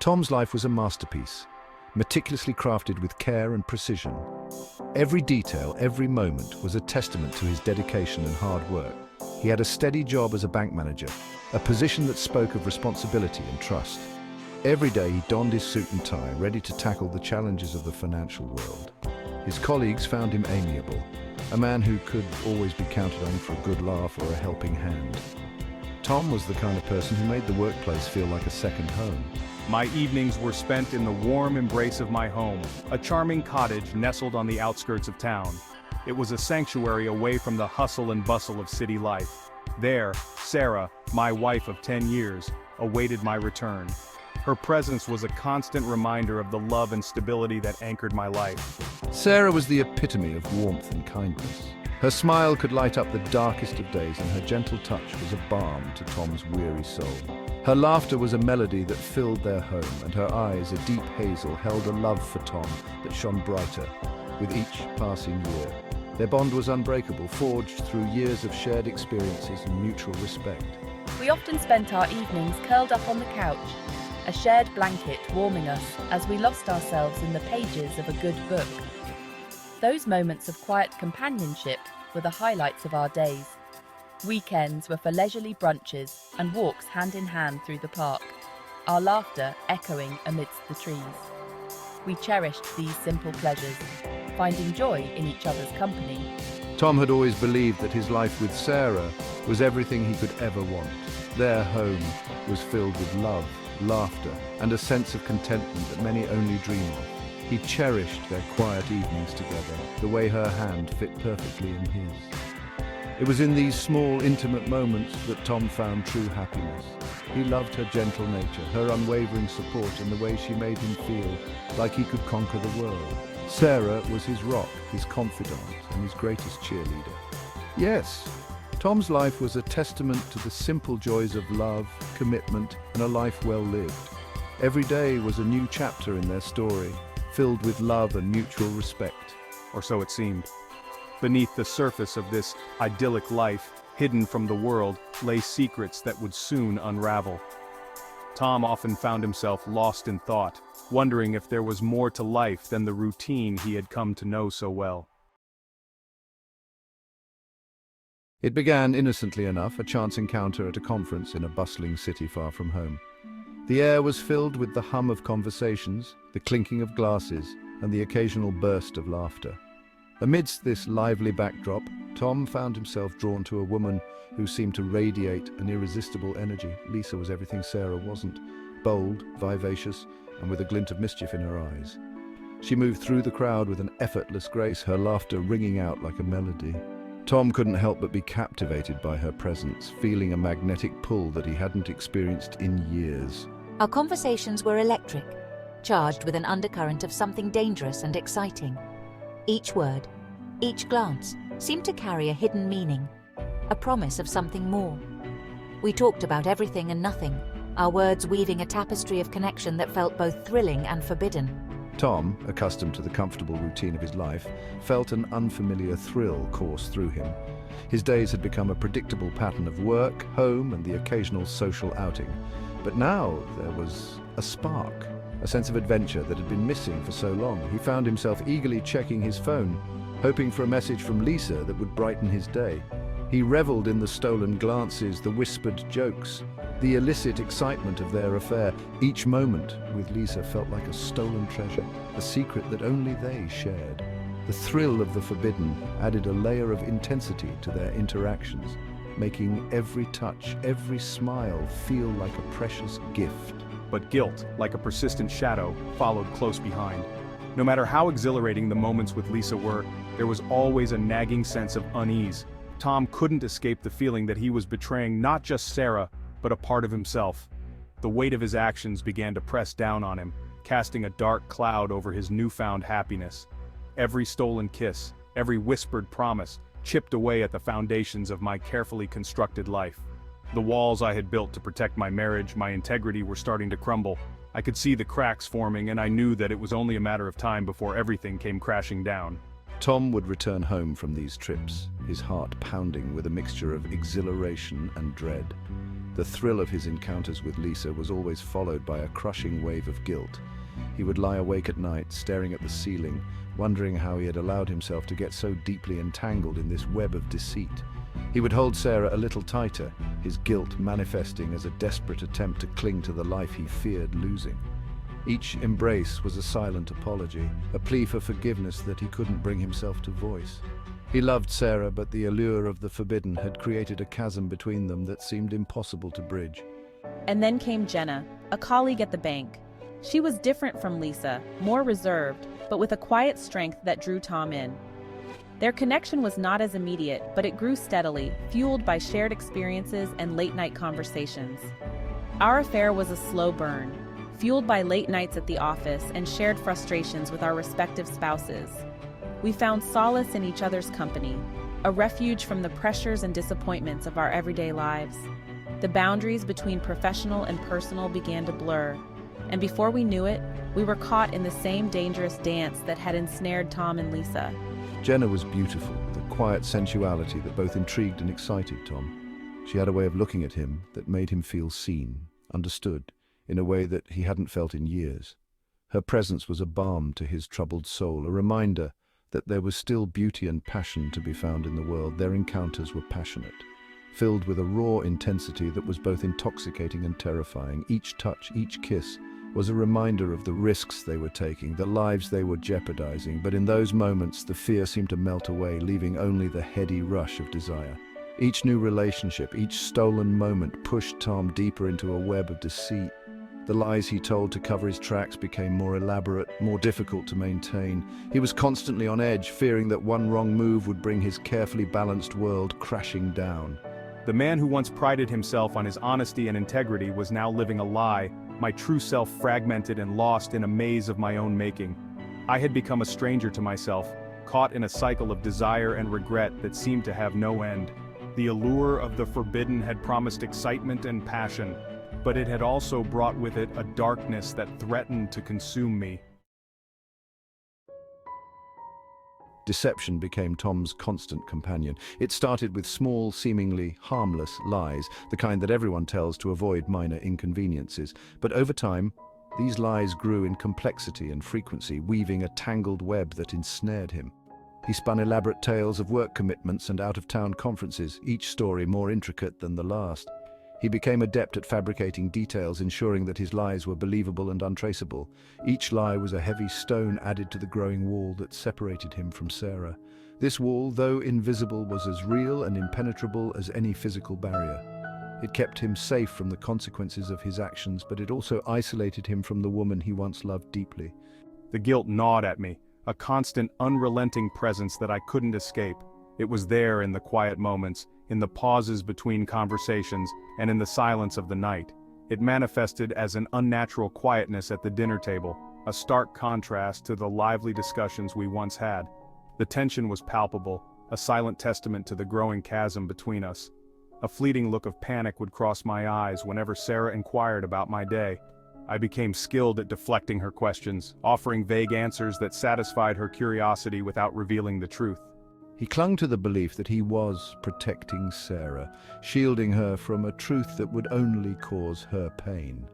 Tom's life was a masterpiece, meticulously crafted with care and precision. Every detail, every moment was a testament to his dedication and hard work. He had a steady job as a bank manager, a position that spoke of responsibility and trust. Every day he donned his suit and tie, ready to tackle the challenges of the financial world. His colleagues found him amiable, a man who could always be counted on for a good laugh or a helping hand. Tom was the kind of person who made the workplace feel like a second home. My evenings were spent in the warm embrace of my home, a charming cottage nestled on the outskirts of town. It was a sanctuary away from the hustle and bustle of city life. There, Sarah, my wife of 10 years, awaited my return. Her presence was a constant reminder of the love and stability that anchored my life. Sarah was the epitome of warmth and kindness. Her smile could light up the darkest of days, and her gentle touch was a balm to Tom's weary soul. Her laughter was a melody that filled their home, and her eyes, a deep hazel, held a love for Tom that shone brighter with each passing year. Their bond was unbreakable, forged through years of shared experiences and mutual respect. We often spent our evenings curled up on the couch, a shared blanket warming us as we lost ourselves in the pages of a good book. Those moments of quiet companionship were the highlights of our days. Weekends were for leisurely brunches and walks hand in hand through the park, our laughter echoing amidst the trees. We cherished these simple pleasures, finding joy in each other's company. Tom had always believed that his life with Sarah was everything he could ever want. Their home was filled with love, laughter, and a sense of contentment that many only dream of. He cherished their quiet evenings together, the way her hand fit perfectly in his. It was in these small, intimate moments that Tom found true happiness. He loved her gentle nature, her unwavering support, and the way she made him feel like he could conquer the world. Sarah was his rock, his confidant, and his greatest cheerleader. Yes, Tom's life was a testament to the simple joys of love, commitment, and a life well lived. Every day was a new chapter in their story, filled with love and mutual respect. Or so it seemed. Beneath the surface of this idyllic life, hidden from the world, lay secrets that would soon unravel. Tom often found himself lost in thought, wondering if there was more to life than the routine he had come to know so well. It began innocently enough, a chance encounter at a conference in a bustling city far from home. The air was filled with the hum of conversations, the clinking of glasses, and the occasional burst of laughter. Amidst this lively backdrop, Tom found himself drawn to a woman who seemed to radiate an irresistible energy. Lisa was everything Sarah wasn't: bold, vivacious, and with a glint of mischief in her eyes. She moved through the crowd with an effortless grace, her laughter ringing out like a melody. Tom couldn't help but be captivated by her presence, feeling a magnetic pull that he hadn't experienced in years. Our conversations were electric, charged with an undercurrent of something dangerous and exciting. Each word, each glance, seemed to carry a hidden meaning, a promise of something more. We talked about everything and nothing, our words weaving a tapestry of connection that felt both thrilling and forbidden. Tom, accustomed to the comfortable routine of his life, felt an unfamiliar thrill course through him. His days had become a predictable pattern of work, home, and the occasional social outing. But now there was a spark, a sense of adventure that had been missing for so long. He found himself eagerly checking his phone, hoping for a message from Lisa that would brighten his day. He reveled in the stolen glances, the whispered jokes, the illicit excitement of their affair. Each moment with Lisa felt like a stolen treasure, a secret that only they shared. The thrill of the forbidden added a layer of intensity to their interactions, making every touch, every smile feel like a precious gift. But guilt, like a persistent shadow, followed close behind. No matter how exhilarating the moments with Lisa were, there was always a nagging sense of unease. Tom couldn't escape the feeling that he was betraying not just Sarah, but a part of himself. The weight of his actions began to press down on him, casting a dark cloud over his newfound happiness. Every stolen kiss, every whispered promise, chipped away at the foundations of my carefully constructed life. The walls I had built to protect my marriage, my integrity, were starting to crumble. I could see the cracks forming, and I knew that it was only a matter of time before everything came crashing down. Tom would return home from these trips, his heart pounding with a mixture of exhilaration and dread. The thrill of his encounters with Lisa was always followed by a crushing wave of guilt. He would lie awake at night, staring at the ceiling, wondering how he had allowed himself to get so deeply entangled in this web of deceit. He would hold Sarah a little tighter, his guilt manifesting as a desperate attempt to cling to the life he feared losing. Each embrace was a silent apology, a plea for forgiveness that he couldn't bring himself to voice. He loved Sarah, but the allure of the forbidden had created a chasm between them that seemed impossible to bridge. And then came Jenna, a colleague at the bank. She was different from Lisa, more reserved, but with a quiet strength that drew Tom in. Their connection was not as immediate, but it grew steadily, fueled by shared experiences and late-night conversations. Our affair was a slow burn, fueled by late nights at the office and shared frustrations with our respective spouses. We found solace in each other's company, a refuge from the pressures and disappointments of our everyday lives. The boundaries between professional and personal began to blur, and before we knew it, we were caught in the same dangerous dance that had ensnared Tom and Lisa. Jenna was beautiful, with a quiet sensuality that both intrigued and excited Tom. She had a way of looking at him that made him feel seen, understood, in a way that he hadn't felt in years. Her presence was a balm to his troubled soul, a reminder that there was still beauty and passion to be found in the world. Their encounters were passionate, filled with a raw intensity that was both intoxicating and terrifying. Each touch, each kiss, was a reminder of the risks they were taking, the lives they were jeopardizing, but in those moments the fear seemed to melt away, leaving only the heady rush of desire. Each new relationship, each stolen moment pushed Tom deeper into a web of deceit. The lies he told to cover his tracks became more elaborate, more difficult to maintain. He was constantly on edge, fearing that one wrong move would bring his carefully balanced world crashing down. The man who once prided himself on his honesty and integrity was now living a lie, my true self fragmented and lost in a maze of my own making. I had become a stranger to myself, caught in a cycle of desire and regret that seemed to have no end. The allure of the forbidden had promised excitement and passion, but it had also brought with it a darkness that threatened to consume me. Deception became Tom's constant companion. It started with small, seemingly harmless lies, the kind that everyone tells to avoid minor inconveniences. But over time, these lies grew in complexity and frequency, weaving a tangled web that ensnared him. He spun elaborate tales of work commitments and out-of-town conferences, each story more intricate than the last. He became adept at fabricating details, ensuring that his lies were believable and untraceable. Each lie was a heavy stone added to the growing wall that separated him from Sarah. This wall, though invisible, was as real and impenetrable as any physical barrier. It kept him safe from the consequences of his actions, but it also isolated him from the woman he once loved deeply. The guilt gnawed at me, a constant, unrelenting presence that I couldn't escape. It was there in the quiet moments, in the pauses between conversations, and in the silence of the night. It manifested as an unnatural quietness at the dinner table, a stark contrast to the lively discussions we once had. The tension was palpable, a silent testament to the growing chasm between us. A fleeting look of panic would cross my eyes whenever Sarah inquired about my day. I became skilled at deflecting her questions, offering vague answers that satisfied her curiosity without revealing the truth. He clung to the belief that he was protecting Sarah, shielding her from a truth that would only cause her pain.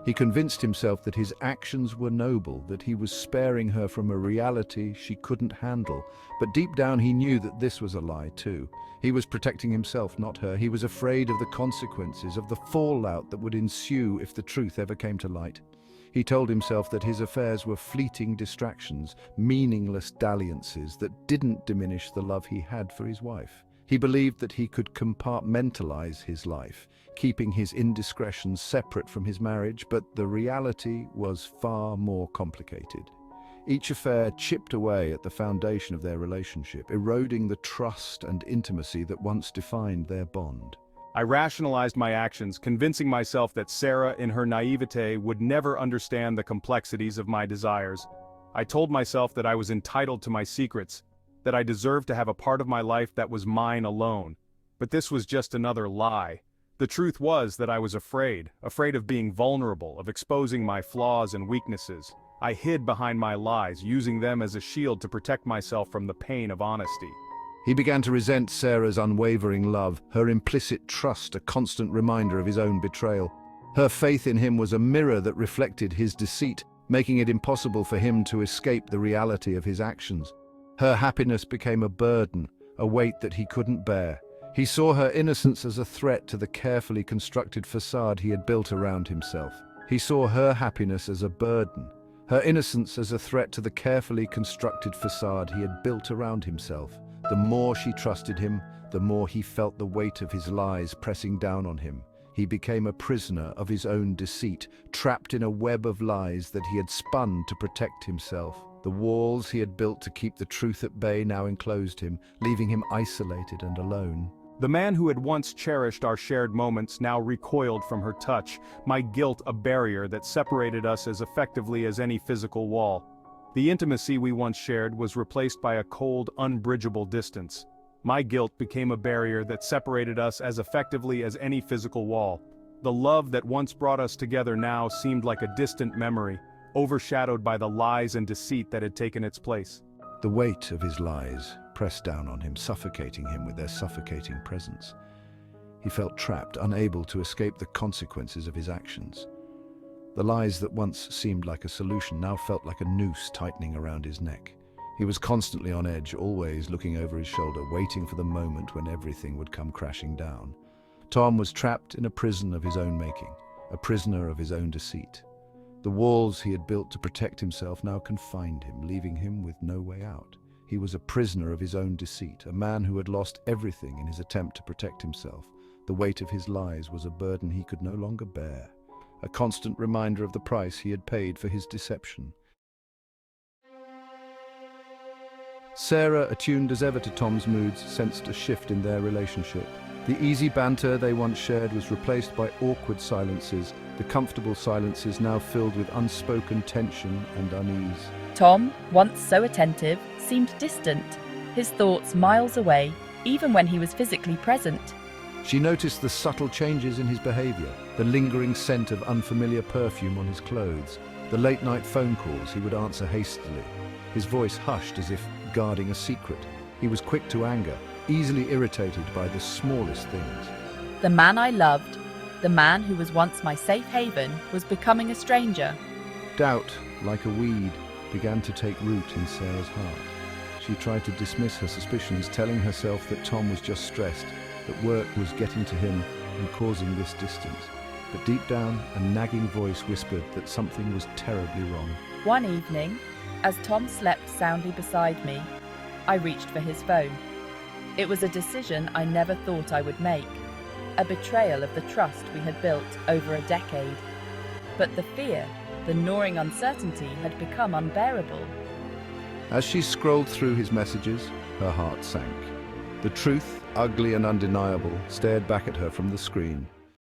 He convinced himself that his actions were noble, that he was sparing her from a reality she couldn't handle. But deep down he knew that this was a lie too. He was protecting himself, not her. He was afraid of the consequences, of the fallout that would ensue if the truth ever came to light. He told himself that his affairs were fleeting distractions, meaningless dalliances that didn't diminish the love he had for his wife. He believed that he could compartmentalize his life, keeping his indiscretions separate from his marriage, but the reality was far more complicated. Each affair chipped away at the foundation of their relationship, eroding the trust and intimacy that once defined their bond. I rationalized my actions, convincing myself that Sarah, in her naivete, would never understand the complexities of my desires. I told myself that I was entitled to my secrets, that I deserved to have a part of my life that was mine alone. But this was just another lie. The truth was that I was afraid of being vulnerable, of exposing my flaws and weaknesses. I hid behind my lies, using them as a shield to protect myself from the pain of honesty. He began to resent Sarah's unwavering love, her implicit trust a constant reminder of his own betrayal. Her faith in him was a mirror that reflected his deceit, making it impossible for him to escape the reality of his actions. Her happiness became a burden, a weight that he couldn't bear. He saw her innocence as a threat to the carefully constructed facade he had built around himself. He saw her happiness as a burden, her innocence as a threat to the carefully constructed facade he had built around himself. The more she trusted him, the more he felt the weight of his lies pressing down on him. He became a prisoner of his own deceit, trapped in a web of lies that he had spun to protect himself. The walls he had built to keep the truth at bay now enclosed him, leaving him isolated and alone. The man who had once cherished our shared moments now recoiled from her touch, my guilt a barrier that separated us as effectively as any physical wall. The intimacy we once shared was replaced by a cold, unbridgeable distance. My guilt became a barrier that separated us as effectively as any physical wall. The love that once brought us together now seemed like a distant memory, overshadowed by the lies and deceit that had taken its place. The weight of his lies pressed down on him, suffocating him with their suffocating presence. He felt trapped, unable to escape the consequences of his actions. The lies that once seemed like a solution now felt like a noose tightening around his neck. He was constantly on edge, always looking over his shoulder, waiting for the moment when everything would come crashing down. Tom was trapped in a prison of his own making, a prisoner of his own deceit. The walls he had built to protect himself now confined him, leaving him with no way out. He was a prisoner of his own deceit, a man who had lost everything in his attempt to protect himself. The weight of his lies was a burden he could no longer bear, a constant reminder of the price he had paid for his deception. Sarah, attuned as ever to Tom's moods, sensed a shift in their relationship. The easy banter they once shared was replaced by awkward silences, the comfortable silences now filled with unspoken tension and unease. Tom, once so attentive, seemed distant, his thoughts miles away, even when he was physically present. She noticed the subtle changes in his behavior, the lingering scent of unfamiliar perfume on his clothes, the late-night phone calls he would answer hastily, his voice hushed as if guarding a secret. He was quick to anger, easily irritated by the smallest things. The man I loved, the man who was once my safe haven, was becoming a stranger. Doubt, like a weed, began to take root in Sarah's heart. She tried to dismiss her suspicions, telling herself that Tom was just stressed, that work was getting to him and causing this distance. But deep down, a nagging voice whispered that something was terribly wrong. One evening, as Tom slept soundly beside me, I reached for his phone. It was a decision I never thought I would make, a betrayal of the trust we had built over a decade. But the fear, the gnawing uncertainty had become unbearable. As she scrolled through his messages, her heart sank. The truth, ugly and undeniable, stared back at her from the screen.